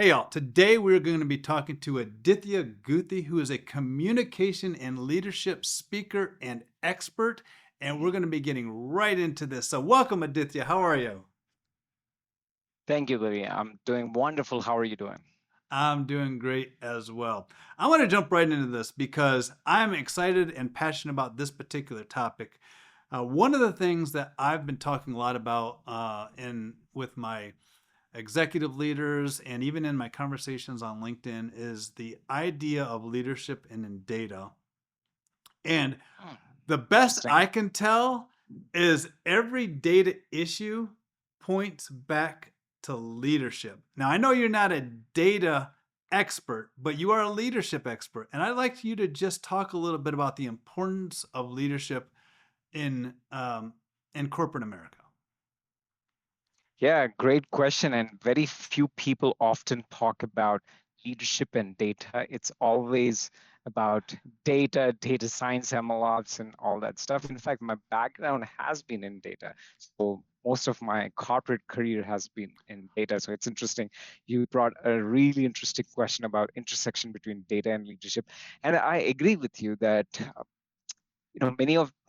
Hey y'all, today we're going to be talking to Aditya Guthey, who is a communication and leadership speaker and expert, and we're going to be getting right into this. So welcome Aditya, how are you? Thank you, Guthey. I'm doing wonderful. How are you doing? I'm doing great as well. I want to jump right into this because I'm excited and passionate about this particular topic. One of the things that I've been talking a lot about in with my executive leaders and even in my conversations on LinkedIn is the idea of leadership and in data. And Hmm, the best interesting. I can tell is every data issue points back to leadership. Now, I know you're not a data expert, but you are a leadership expert. And I'd like you to just talk a little bit about the importance of leadership in in corporate America. Yeah, great question. And very few people often talk about leadership and data. It's always about data science, MLOps, and all that stuff. In fact, my background has been in data. So most of my corporate career has been in data. So it's interesting. You brought a really interesting question about intersection between data and leadership. And I agree with you that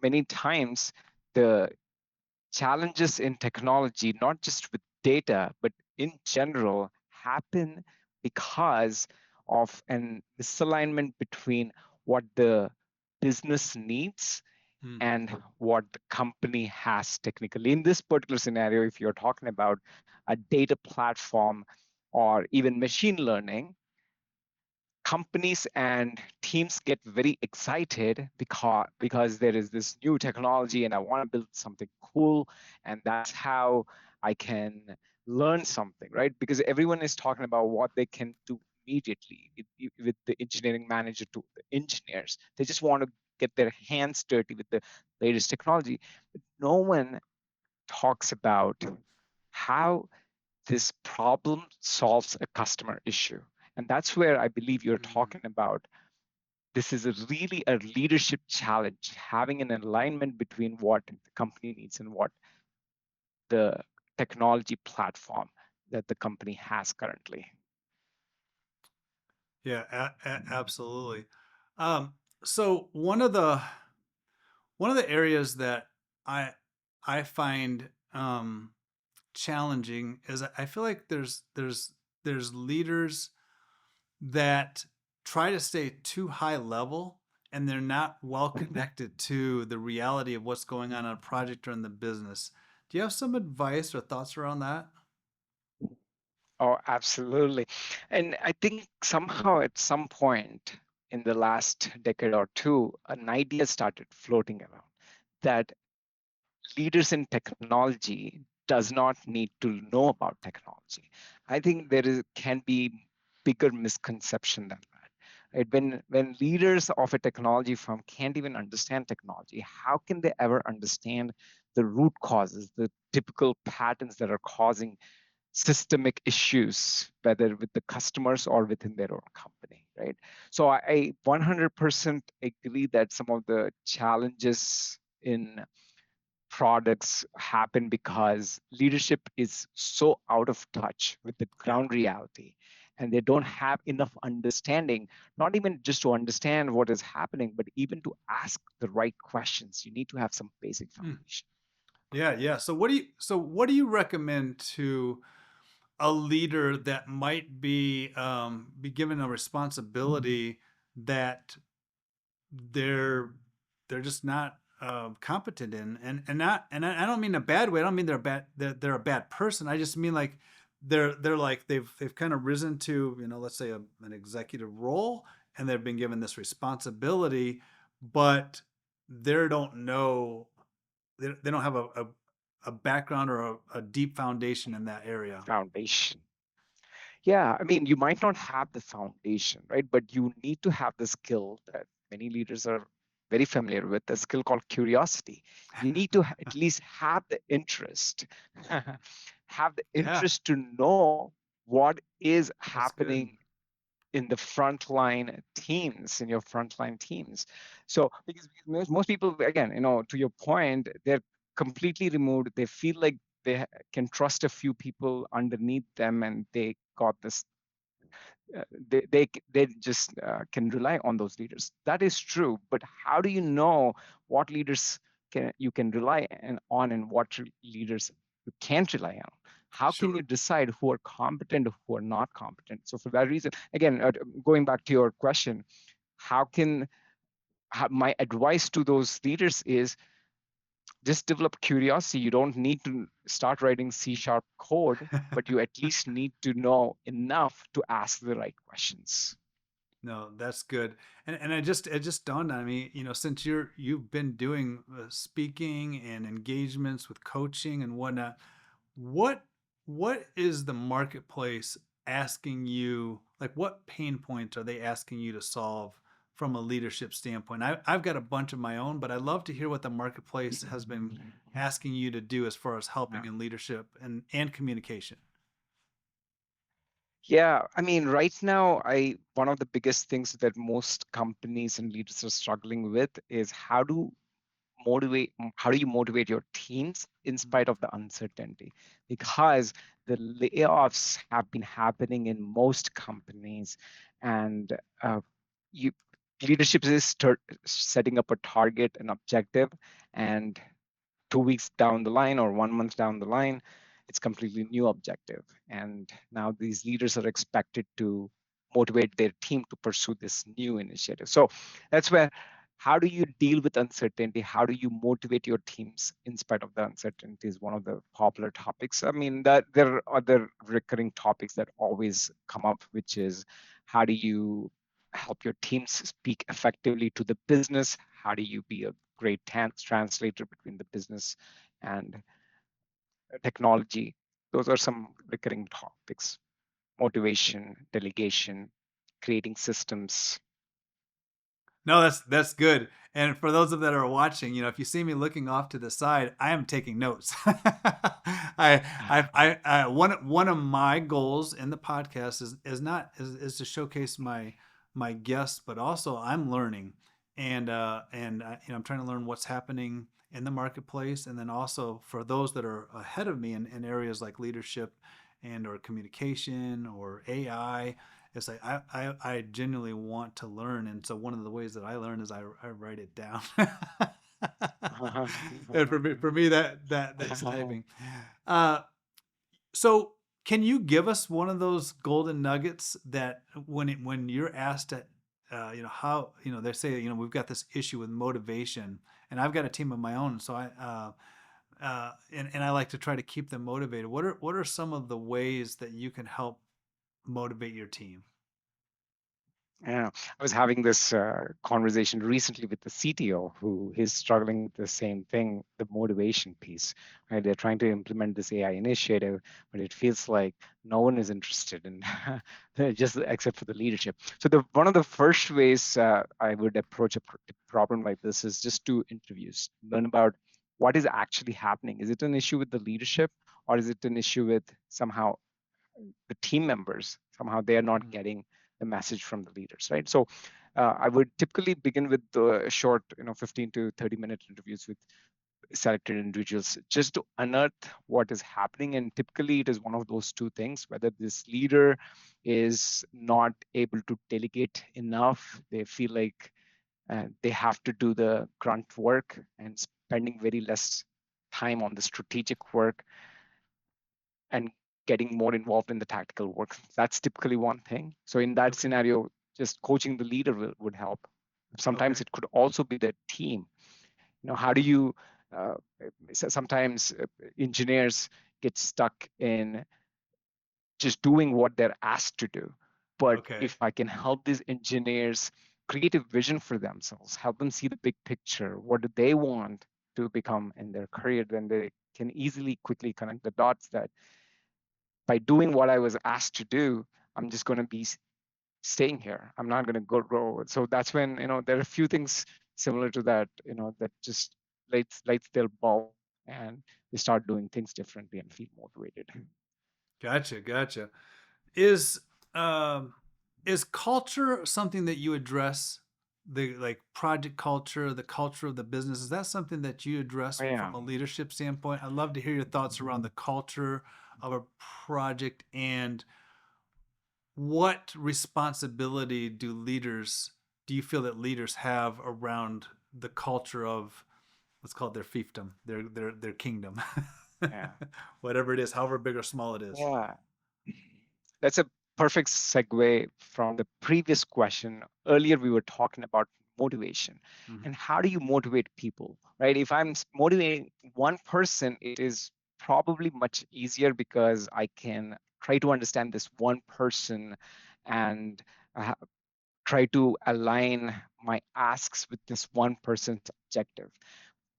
many times the challenges in technology, not just with data, but in general, happen because of an misalignment between what the business needs Hmm. and what the company has technically. In this particular scenario, if you're talking about a data platform or even machine learning, companies and teams get very excited because there is this new technology and I want to build something cool, and that's how I can learn something, right? Because everyone is talking about what they can do immediately with the engineering manager to the engineers. They just want to get their hands dirty with the latest technology. But no one talks about how this problem solves a customer issue. And that's where I believe you're Hmm. talking about. This is really a leadership challenge, having an alignment between what the company needs and what the technology platform that the company has currently. Yeah, absolutely. Um, so one of the areas that I I find challenging is I feel like there's leaders that try to stay too high level and they're not well connected to the reality of what's going on a project or in the business. Do you have some advice or thoughts around that? Oh, absolutely. And I think somehow at some point in the last decade or two, an idea started floating around that leaders in technology does not need to know about technology. I think can be bigger misconception than that. Right? When leaders of a technology firm can't even understand technology, how can they ever understand the root causes, the typical patterns that are causing systemic issues, whether with the customers or within their own company, right? So I 100% agree that some of the challenges in products happen because leadership is so out of touch with the Yeah. ground reality, and they don't have enough understanding, not even just to understand what is happening, but even to ask the right questions. You need to have some basic Hmm. foundation. Yeah, yeah. So what do you recommend to a leader that might be given a responsibility that they're they're just not competent in, and not, and I don't mean a bad way. I don't mean they're a bad person. I just mean like they're like they've kind of risen to, let's say an executive role, and they've been given this responsibility, but they don't know, they don't have a background or a deep foundation in that area. Foundation. Yeah, I mean, you might not have the foundation, right? But you need to have the skill that many leaders are very familiar with, the skill called curiosity. You need to at least have the interest, have the Yeah, interest to know what is that's good. happening in the frontline teams, in your frontline teams. So, because most people, again, to your point, they're completely removed. They feel like they can trust a few people underneath them and they got this they just can rely on those leaders. That is true, but how do you know what leaders you can rely on and what leaders you can't rely on? How can you Sure. decide who are competent, who are not competent? So for that reason, again, going back to your question, how can my advice to those leaders is just develop curiosity. You don't need to start writing C# code, but you at least need to know enough to ask the right questions. No, that's good. And it just dawned on me, since you've been doing speaking and engagements with coaching and whatnot, what what is the marketplace asking you, like what pain points are they asking you to solve from a leadership standpoint? I've got a bunch of my own, but I'd love to hear what the marketplace has been asking you to do as far as Yeah. helping in leadership and communication. Yeah, I mean, right now, I one of the biggest things that most companies and leaders are struggling with is how do you motivate your teams in spite of the uncertainty? Because the layoffs have been happening in most companies, and you leadership is setting up a target, an objective, and 2 weeks down the line or 1 month down the line, it's completely new objective. And now these leaders are expected to motivate their team to pursue this new initiative. So that's where how do you deal with uncertainty? How do you motivate your teams in spite of the uncertainty is one of the popular topics. I mean, that there are other recurring topics that always come up, which is how do you help your teams speak effectively to the business? How do you be a great translator between the business and technology? Those are some recurring topics: motivation, delegation, creating systems. No, that's good. And for those of that are watching, if you see me looking off to the side, I am taking notes. One of my goals in the podcast is not is to showcase my guests, but also I'm learning, and I'm trying to learn what's happening in the marketplace, and then also for those that are ahead of me in areas like leadership and or communication or AI. It's like I genuinely want to learn, and so one of the ways that I learn is I write it down. And for me that's typing. Uh, so can you give us one of those golden nuggets that when you're asked to, how they say we've got this issue with motivation, and I've got a team of my own, so and I like to try to keep them motivated. What are some of the ways that you can help motivate your team? Yeah, I was having this conversation recently with the CTO who is struggling with the same thing, the motivation piece, right? They're trying to implement this AI initiative, but it feels like no one is interested in just except for the leadership. So the one of the first ways I would approach a problem like this is just do interviews, learn about what is actually happening. Is it an issue with the leadership, or is it an issue with somehow the team members? Somehow they are not Mm. getting the message from the leaders, right? So I would typically begin with the short, 15 to 30-minute interviews with selected individuals just to unearth what is happening. And typically it is one of those two things: whether this leader is not able to delegate enough, they feel like they have to do the grunt work and spending very less time on the strategic work and getting more involved in the tactical work. That's typically one thing. So in that Okay. scenario, just coaching the leader would help. Okay. Sometimes it could also be the team. How do you uh, sometimes engineers get stuck in just doing what they're asked to do. But Okay. if I can help these engineers create a vision for themselves, help them see the big picture, what do they want to become in their career, then they can easily quickly connect the dots that by doing what I was asked to do, I'm just going to be staying here. I'm not going to go grow. So that's when, there are a few things similar to that, that just lights their bulb and they start doing things differently and feel motivated. Gotcha. Gotcha. Is um is culture something that you address, the like project culture, the culture of the business? Is that something that you address Oh, from yeah. a leadership standpoint? I'd love to hear your thoughts around the culture of a project, and what responsibility do you feel that leaders have around the culture of, let's call it their fiefdom, their kingdom, Yeah. whatever it is, however big or small it is. Yeah. That's a perfect segue from the previous question. Earlier, we were talking about motivation Mm-hmm. and how do you motivate people, right? If I'm motivating one person, it is probably much easier because I can try to understand this one person and uh, try to align my asks with this one person's objective.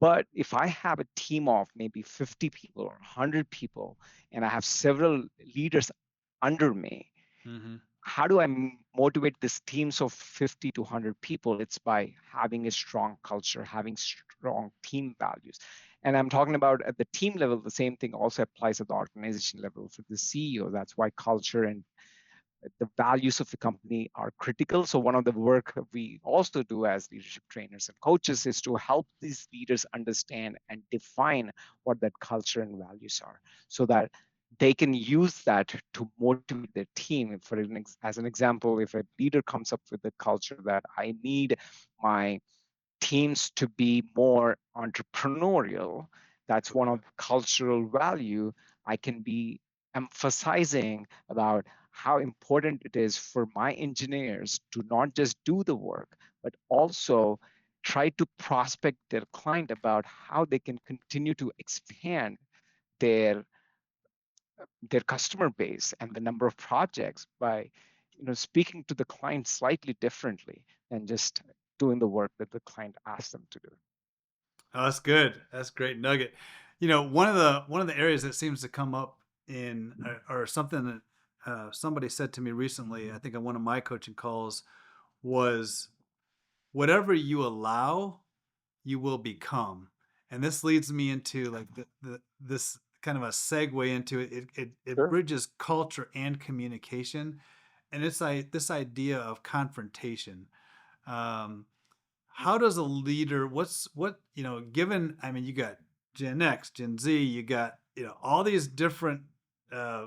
But if I have a team of maybe 50 people or 100 people, and I have several leaders under me, Mm-hmm. how do I motivate this teams of 50 to 100 people? It's by having a strong culture, having strong team values. And I'm talking about at the team level, the same thing also applies at the organization level for the CEO. That's why culture and the values of the company are critical. So one of the work that we also do as leadership trainers and coaches is to help these leaders understand and define what that culture and values are so that they can use that to motivate their team. As an example, if a leader comes up with a culture that I need my teams to be more entrepreneurial, that's one of the cultural value I can be emphasizing about how important it is for my engineers to not just do the work but also try to prospect their client about how they can continue to expand their their customer base and the number of projects by speaking to the client slightly differently than just doing the work that the client asked them to do. Oh, that's good. That's a great nugget. One of the areas that seems to come up in, or something that somebody said to me recently, I think on one of my coaching calls, was whatever you allow, you will become. And this leads me into like this kind of a segue into it. It Sure. bridges culture and communication, and it's like this idea of confrontation. Um, how does a leader? Given, I mean, you got Gen X, Gen Z, you got all these different uh,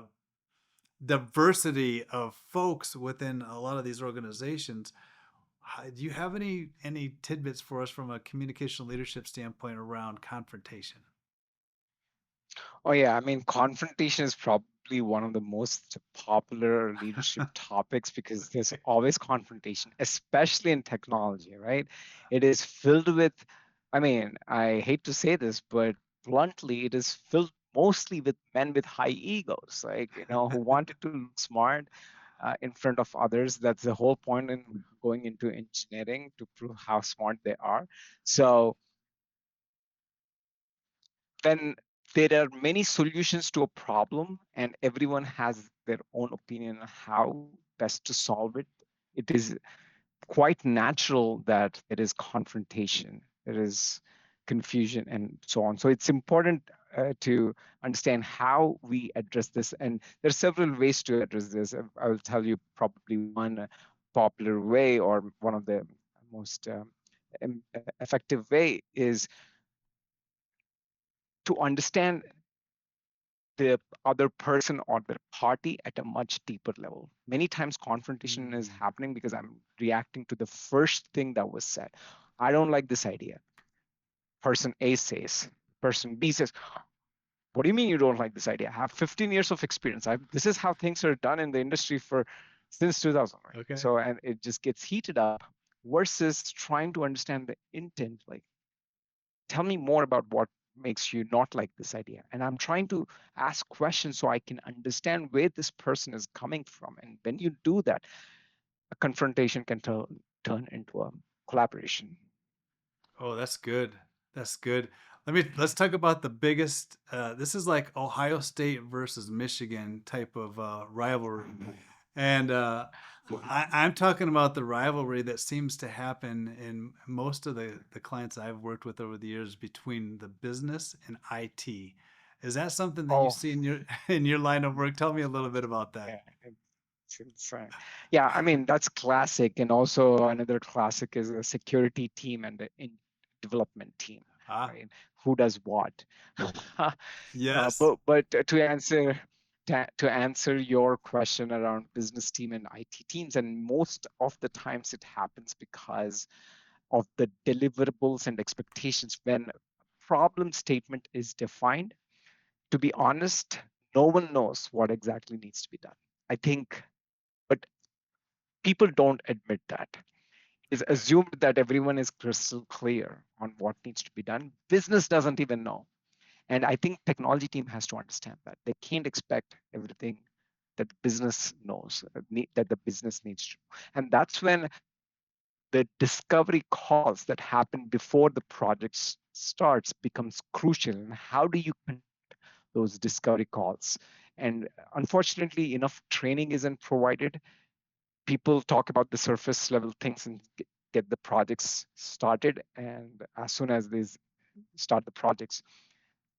diversity of folks within a lot of these organizations. Do you have any tidbits for us from a communication leadership standpoint around confrontation? Oh, yeah. I mean, confrontation is probably one of the most popular leadership topics because there's always confrontation, especially in technology, right? It is filled with, I mean, I hate to say this, but bluntly, it is filled mostly with men with high egos, like, who wanted to look smart in front of others. That's the whole point in going into engineering to prove how smart they are. So, when there are many solutions to a problem and everyone has their own opinion on how best to solve it, it is quite natural that there is confrontation, there is confusion, and so on. So it's important to understand how we address this. And there are several ways to address this. I will tell you probably one popular way or one of the most effective way is to understand the other person or the party at a much deeper level. Many times confrontation is Mm, happening because I'm reacting to the first thing that was said. I don't like this idea. Person A says, person B says, what do you mean you don't like this idea? I have 15 years of experience. This is how things are done in the industry for since 2000, right? okay. So, and it just gets heated up versus trying to understand the intent. Like, tell me more about what makes you not like this idea. And I'm trying to ask questions so I can understand where this person is coming from. And when you do that, a confrontation can turn into a collaboration. Oh, that's good. That's good. Let's talk about the biggest. This is like Ohio State versus Michigan type of rivalry, and I'm talking about the rivalry that seems to happen in most of the clients I've worked with over the years between the business and IT. Is that something that you Oh, see in your in your line of work? Tell me a little bit about that. yeah. It's insane. Yeah, I mean, that's classic. And also another classic is a security team and the development team, Ah, right? Who does what? yes. But to answer to answer your question around business team and IT teams, and most of the times it happens because of the deliverables and expectations. When problem statement is defined, to be honest, no one knows what exactly needs to be done. I think, but people don't admit that. It's Okay. assumed that everyone is crystal clear on what needs to be done. Business doesn't even know. And I think technology team has to understand that. They can't expect everything that business knows, that the business needs to know. And that's when the discovery calls that happen before the project starts becomes crucial. And how do you conduct those discovery calls? And unfortunately, enough training isn't provided. People talk about the surface level things and get the projects started. And as soon as they start the projects,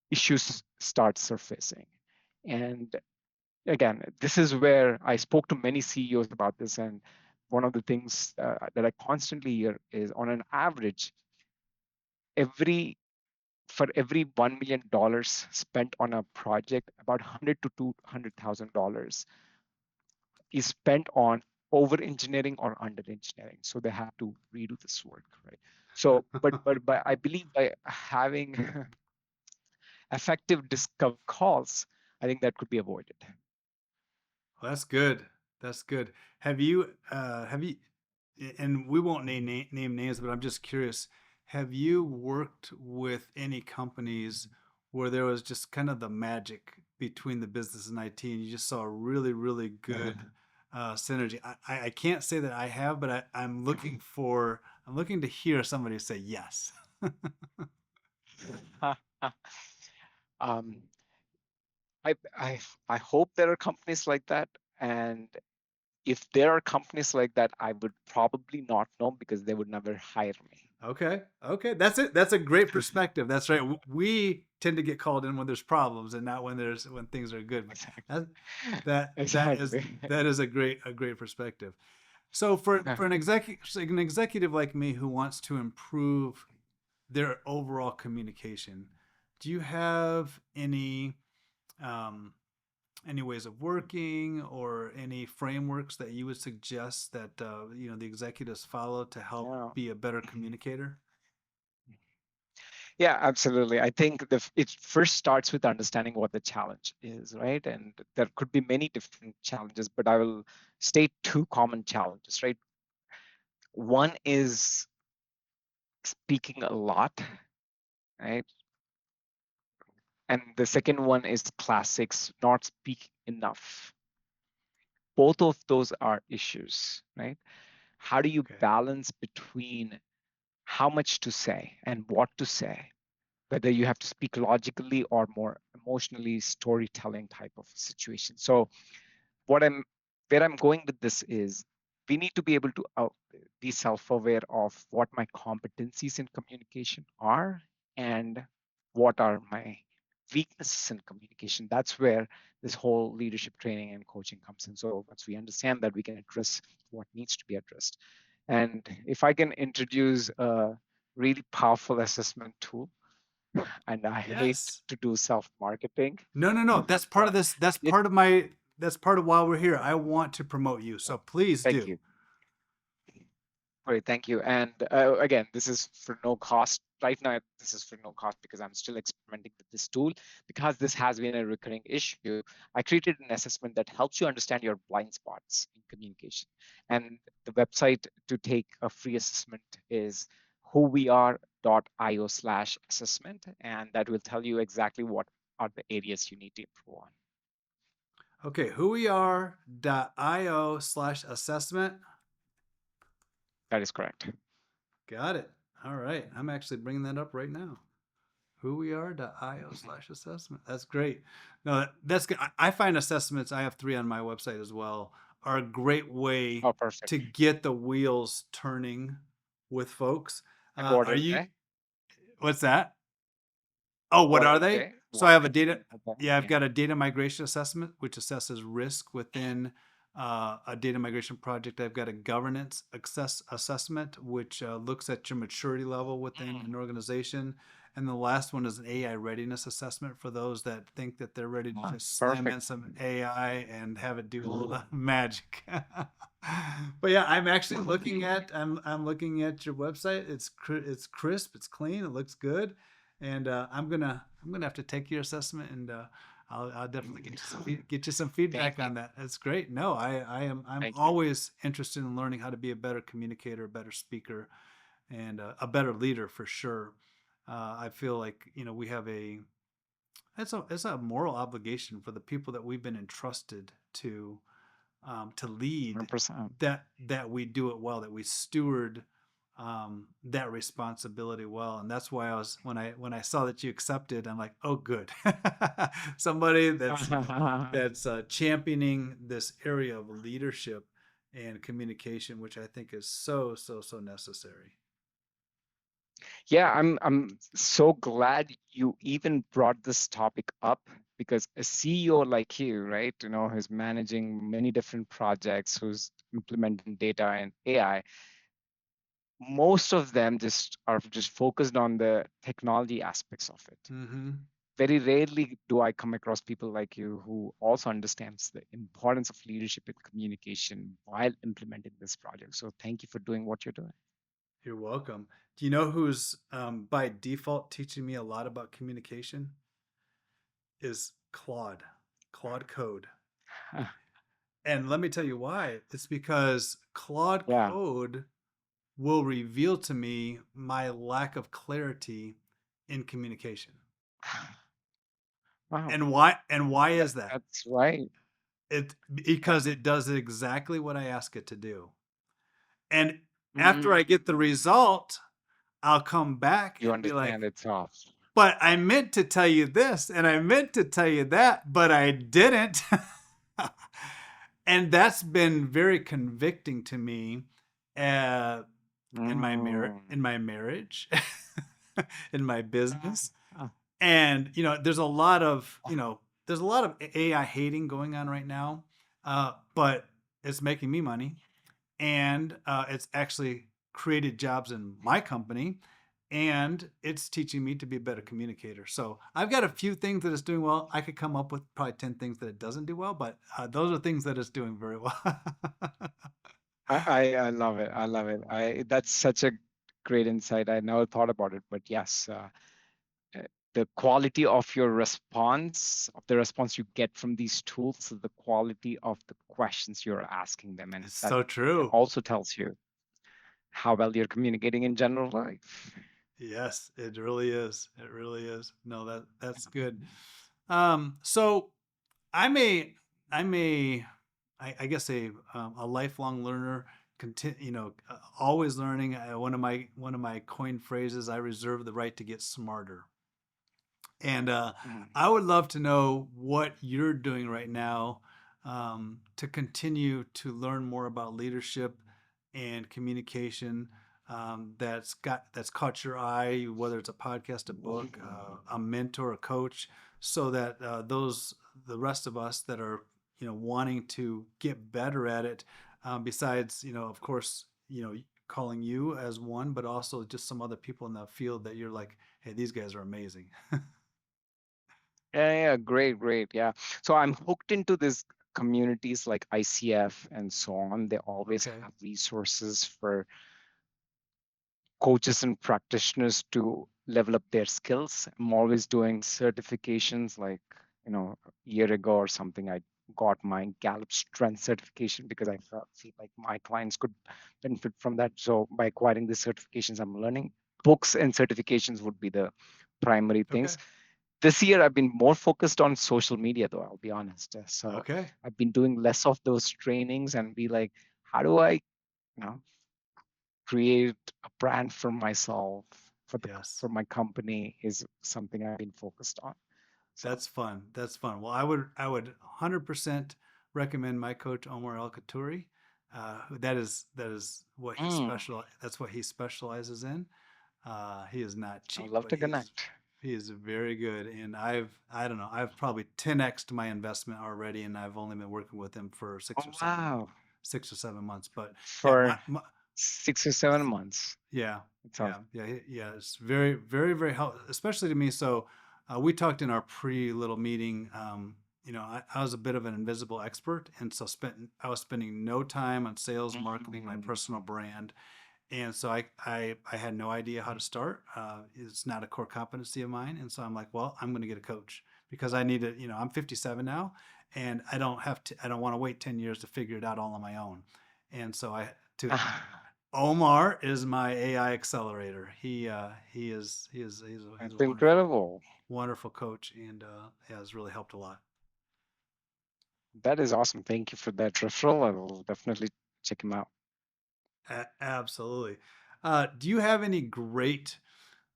issues start surfacing. And again, this is where I spoke to many CEOs about this. And one of the things that I constantly hear is, on an average, every for every $1 million spent on a project, about 100 to $200,000 is spent on over engineering or under engineering. So they have to redo this work, right? So, but I believe by having effective discovery calls, I think that could be avoided. Well, that's good. That's good. Have you, and we won't name names, but I'm just curious. Have you worked with any companies where there was just kind of the magic between the business and IT, and you just saw a really, really good synergy? I can't say that I have, but I'm looking to hear somebody say yes. um, I, I I hope there are companies like that, and if there are companies like that, I would probably not know because they would never hire me. Okay. Okay. That's it. That's a great perspective. That's right. We tend to get called in when there's problems and not when things are good. But Exactly. that that that is Exactly. that is a great perspective. So for an executive like me who wants to improve their overall communication, do you have um, any ways of working or any frameworks that you would suggest that the executives follow to help Yeah. be a better communicator? Yeah, absolutely. I think it first starts with understanding what the challenge is, right? And there could be many different challenges, but I will state two common challenges, right? One is speaking a lot, right? And the second one is classics, not speak enough. Both of those are issues, right? How do you Okay. balance between how much to say and what to say, whether you have to speak logically or more emotionally storytelling type of situation? So what I'm where I'm going with this is, we need to be able to be self-aware of what my competencies in communication are and what are my weaknesses in communication. That's where this whole leadership training and coaching comes in. So once we understand that, we can address what needs to be addressed. And if I can introduce a really powerful assessment tool, and I hate Yes. to do self-marketing, No, no, no. That's part of but this. it, That's part of why we're here. I want to promote you. So please thank do. you. Great, thank you. And again, this is for no cost. Right now, this is for no cost because I'm still experimenting with this tool. Because this has been a recurring issue, I created an assessment that helps you understand your blind spots in communication. And the website to take a free assessment is whoweare.io/assessment. And that will tell you exactly what are the areas you need to improve on. Okay, whoweare.io/assessment. That is correct. Got it. All right. I'm actually bringing that up right now. Whoweare.io/assessment. That's great. No, that's good. I find assessments, I have three on my website as well, are a great way Oh, to perfect. get the wheels turning with folks. And what Are are you, they? what's that? Oh, what What are are they? they? So I have a Why? data, Okay. yeah, I've Yeah. got a data migration assessment, which assesses risk within a data migration project. I've got a governance assessment, which looks at your maturity level within Mm. an organization. and the last one is an AI readiness assessment for those that think that they're ready to Ah, just slam in perfect. some AI and have it do a little magic. But yeah, I'm actually looking at I'm looking at your website. It's crisp, it's clean, it looks good, and I'm gonna have to take your assessment, and I'll definitely get you some Thank feedback you. on that. That's great. No, I'm Thank you. always interested in learning how to be a better communicator, a better speaker, and a better leader for sure. I feel like we have it's a moral obligation for the people that we've been entrusted to lead, 100%. that we do it well, that we steward that responsibility well. And that's why I was when I saw that you accepted, I'm like, oh, good, somebody that's championing this area of leadership and communication, which I think is so so so necessary. Yeah, I'm so glad you even brought this topic up because a CEO like you, right, who's managing many different projects, who's implementing data and AI, most of them just are just focused on the technology aspects of it. Mm-hmm. Very rarely do I come across people like you who also understands the importance of leadership and communication while implementing this project. So thank you for doing what you're doing. You're welcome. Do you know who's by default teaching me a lot about communication? Is Claude Code. And let me tell you why. It's because Claude Yeah. Code will reveal to me my lack of clarity in communication. Wow. And why is that? That's right. It because it does exactly what I ask it to do. And after I Mm, get the result, I'll come back you and be like, understand itself. but I meant to tell you this and I meant to tell you that, but I didn't. And that's been very convicting to me, uh, Mm. in my marriage, in my Ah, business. ah, And there's a lot of AI hating going on right now, but it's making me money, and it's actually created jobs in my company, and it's teaching me to be a better communicator. So I've got a few things that it's doing well. I could come up with probably 10 things that it doesn't do well, but those are things that it's doing very well. I love it. I love it. That's such a great insight. I never thought about it, but yes, uh, the quality of your response, of the response you get from these tools, is the quality of the questions you're asking them, and It's that so true. also tells you how well you're communicating in general life. Yes, it really is. It really is. No, that's good. So I'm a I'm a I guess a lifelong learner. Always learning. One of my coined phrases: I reserve the right to get smarter. And Mm. I would love to know what you're doing right now, to continue to learn more about leadership and communication, that's caught your eye, whether it's a podcast, a book, a mentor, a coach, so that the rest of us that are wanting to get better at it, besides of course calling you as one, but also just some other people in the field that you're like, hey, these guys are amazing. Yeah, yeah, great, great. Yeah. So I'm hooked into these communities like ICF and so on. They always Okay. have resources for coaches and practitioners to level up their skills. I'm always doing certifications like, a year ago or something, I got my Gallup Strength certification because I feel like my clients could benefit from that. So by acquiring these certifications, I'm learning. Books and certifications would be the primary things. Okay. This year, I've been more focused on social media, though, I'll be honest. So Okay. I've been doing less of those trainings and be like, how do I, know, create a brand for myself, Yes. for my company is something I've been focused on. So, That's fun. That's fun. Well, I would 100% recommend my coach Omar El Khaturi. That is what he mm, special. That's what he specializes in. He is not I would cheap, love but to he's connect. he is very good. And I don't know, I've probably 10x'd my investment already, and I've only been working with him for Oh, wow. 6 or 7 months. But yeah, For 6 or 7 months. Yeah, It's yeah, awesome. yeah. It's very, very, very helpful, especially to me. So, we talked in our pre-little meeting. I was a bit of an invisible expert, and so I was spending no time on sales, marketing, my Mhm. personal brand, and so I had no idea how to start. It's not a core competency of mine, and so I'm like, well, I'm going to get a coach because I need to. I'm 57 now, and I don't want to wait 10 years to figure it out all on my own, and so I to Omar is my AI accelerator. He's That's a wonderful incredible. wonderful coach, and has really helped a lot. That is awesome. Thank you for that referral. I will definitely check him out. Absolutely. Do you have any great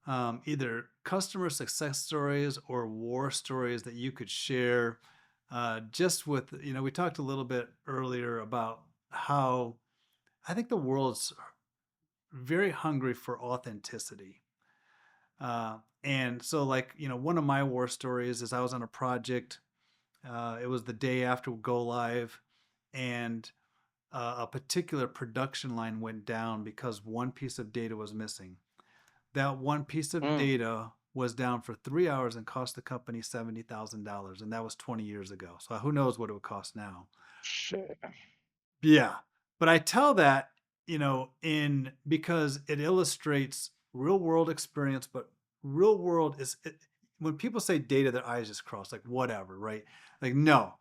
either customer success stories or war stories that you could share? Just with we talked a little bit earlier about how I think the world's very hungry for authenticity. And so, like, one of my war stories is I was on a project. It was the day after go live, and a particular production line went down because one piece of data was missing. That one piece of Mm, data was down for 3 hours and cost the company $70,000. And that was 20 years ago. So who knows what it would cost now? shit. Yeah. But I tell that, in because it illustrates real world experience, but real world when people say data, their eyes just cross, like, whatever, right? Like, no,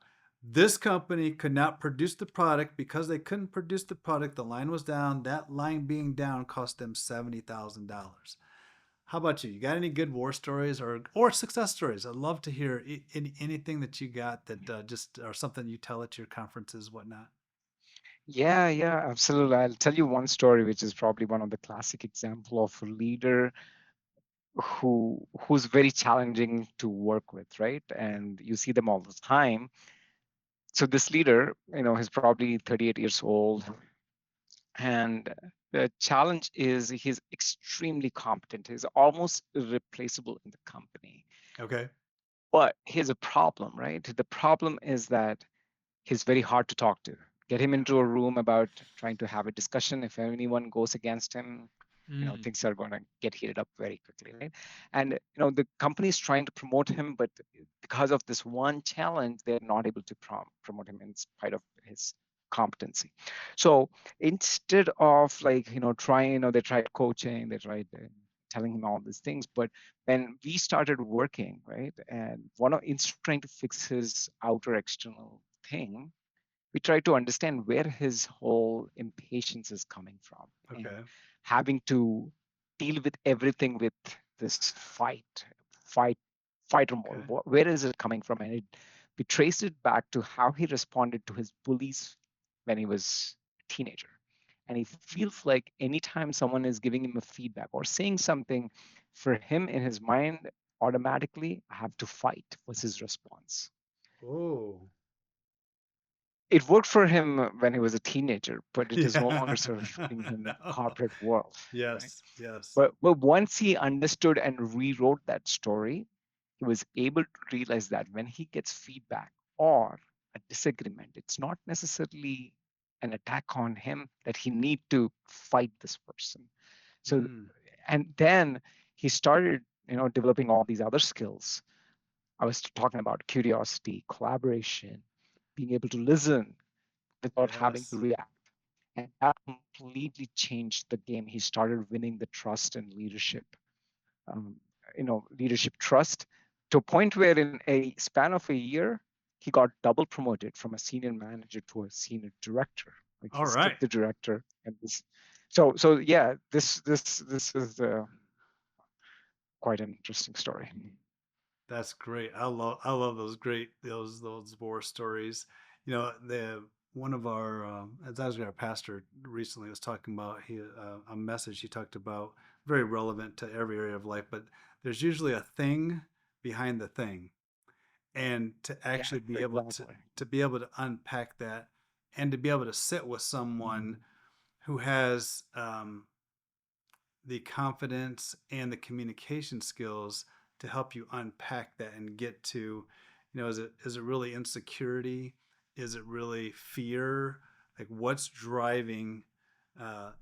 this company could not produce the product because they couldn't produce the product. The line was down. That line being down cost them $70,000. How about you? You got any good war stories or success stories? I'd love to hear anything that you got that just or something you tell at your conferences, whatnot. Yeah, yeah, absolutely. I'll tell you one story, which is probably one of the classic example of a leader who's very challenging to work with, right? Yeah. And you see them all the time. So this leader, he's probably 38 years old, and the challenge is he's extremely competent. He's almost irreplaceable in the company. Okay. But here's a problem, right? The problem is that he's very hard to talk to. Get him Yeah. into a room about trying to have a discussion. If anyone goes against him, Mm. things are going to get heated up very quickly, right? And the company is trying to promote him, but because of this one challenge, they're not able to promote him in spite of his competency. So instead of, like, trying, they tried coaching, they tried telling him all these things, but when we started working, right, and instead of trying to fix his outer external thing, we try to understand where his whole impatience is coming from, and Okay. having to deal with everything with this fight fighter mode. Okay. Where is it coming from? And we traced it back to how he responded to his bullies when he was a teenager. And he feels like anytime someone is giving him a feedback or saying something, for him in his mind, automatically, I have to fight was his response. Oh. It worked for him when he was a teenager, but it is no longer Yeah. serving him in the No. corporate world, right? Yes. Yes. But once he understood and rewrote that story, he was able to realize that when he gets feedback or a disagreement, it's not necessarily an attack on him that he need to fight this person. So, Mm. and then he started, developing all these other skills. I was talking about curiosity, collaboration, being able to listen without having to Yes. react. And that completely changed the game. He started winning the trust and leadership, um, leadership trust, to a point where in a span of a year, he got double promoted from a senior manager to a senior director. Like, he All right. skipped the director, and this. So yeah, this is quite an interesting story. That's great. I love those war stories. The one of our it's actually our pastor recently was talking about a message he talked about very relevant to every area of life, but there's usually a thing behind the thing, and to Yeah, actually be able to exactly. to be able to unpack that and to be able to sit with someone who has the confidence and the communication skills to help you unpack that and get to, is it really insecurity? Is it really fear? Like, what's driving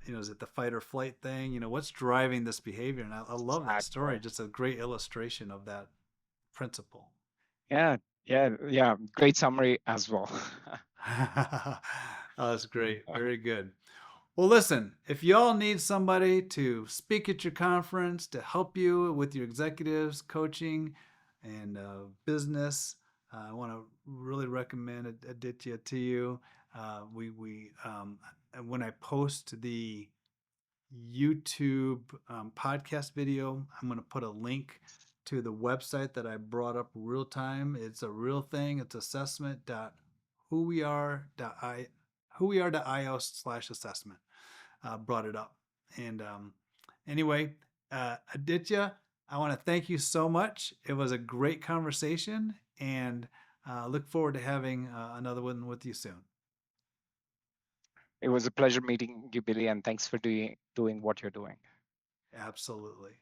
Is it the fight or flight thing? What's driving this behavior? And I love that story. Exactly. Just a great illustration of that principle. Yeah, yeah. Great summary as well. Oh, that's great. Very good. Well, listen, if y'all need somebody to speak at your conference to help you with your executives, coaching, and business, I want to really recommend Aditya to you. When I post the YouTube podcast video, I'm going to put a link to the website that I brought up real time. It's a real thing. It's assessment.whoweare.io/assessment. Brought it up. And anyway, Aditya, I want to thank you so much. It was a great conversation, and look forward to having another one with you soon. It was a pleasure meeting you, Billy, and thanks for doing what you're doing. Absolutely.